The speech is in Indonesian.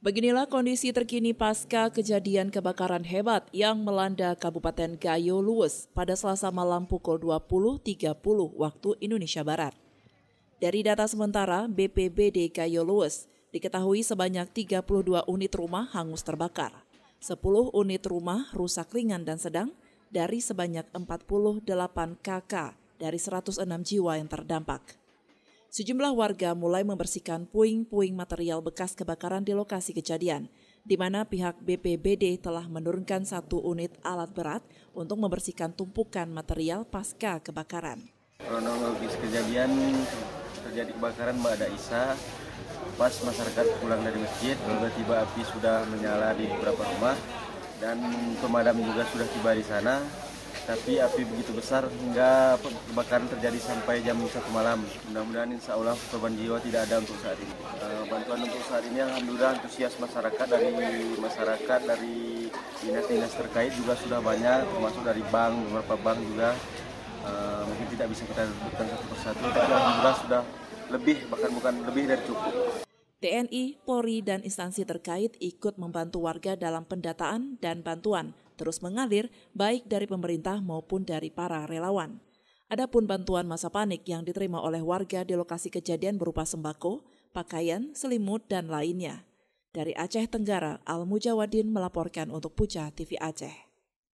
Beginilah kondisi terkini pasca kejadian kebakaran hebat yang melanda Kabupaten Gayo Luwes pada Selasa malam pukul 20.30 waktu Indonesia Barat. Dari data sementara BPBD Gayo Luwes, diketahui sebanyak 32 unit rumah hangus terbakar. 10 unit rumah rusak ringan dan sedang dari sebanyak 48 KK dari 106 jiwa yang terdampak. Sejumlah warga mulai membersihkan puing-puing material bekas kebakaran di lokasi kejadian, di mana pihak BPBD telah menurunkan 1 unit alat berat untuk membersihkan tumpukan material pasca kebakaran. Kronologis kejadian terjadi kebakaran Mbak Isa. Pas masyarakat pulang dari masjid, tiba-tiba api sudah menyala di beberapa rumah dan pemadam juga sudah tiba di sana. Tapi api begitu besar hingga kebakaran terjadi sampai jam 1 malam. Mudah-mudahan insya Allah korban jiwa tidak ada untuk saat ini. Bantuan untuk saat ini alhamdulillah antusias masyarakat dari dinas-dinas terkait juga sudah banyak, termasuk dari bank, beberapa bank juga. Mungkin tidak bisa kita sebutkan satu persatu, tapi alhamdulillah sudah lebih, bahkan bukan lebih dari cukup. TNI, Polri, dan instansi terkait ikut membantu warga dalam pendataan dan bantuan terus mengalir baik dari pemerintah maupun dari para relawan. Adapun bantuan masa panik yang diterima oleh warga di lokasi kejadian berupa sembako, pakaian, selimut, dan lainnya. Dari Aceh Tenggara, Al Mujawadin melaporkan untuk Puja TV Aceh.